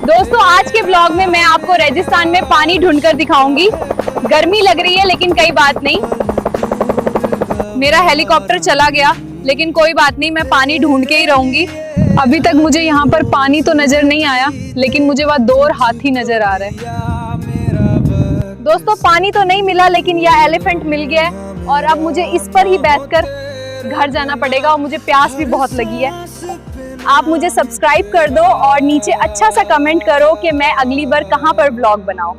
दोस्तों आज के ब्लॉग में मैं आपको रेगिस्तान में पानी ढूंढकर दिखाऊंगी। गर्मी लग रही है लेकिन कोई बात नहीं, मेरा हेलीकॉप्टर चला गया लेकिन कोई बात नहीं, मैं पानी ढूंढ के ही रहूंगी। अभी तक मुझे यहाँ पर पानी तो नजर नहीं आया लेकिन मुझे वहाँ 2 हाथी नजर आ रहे हैं। दोस्तों पानी तो नहीं मिला लेकिन यह एलिफेंट मिल गया है और अब मुझे इस पर ही बैठकर घर जाना पड़ेगा और मुझे प्यास भी बहुत लगी है। आप मुझे सब्सक्राइब कर दो और नीचे अच्छा सा कमेंट करो कि मैं अगली बार कहाँ पर ब्लॉग बनाऊं।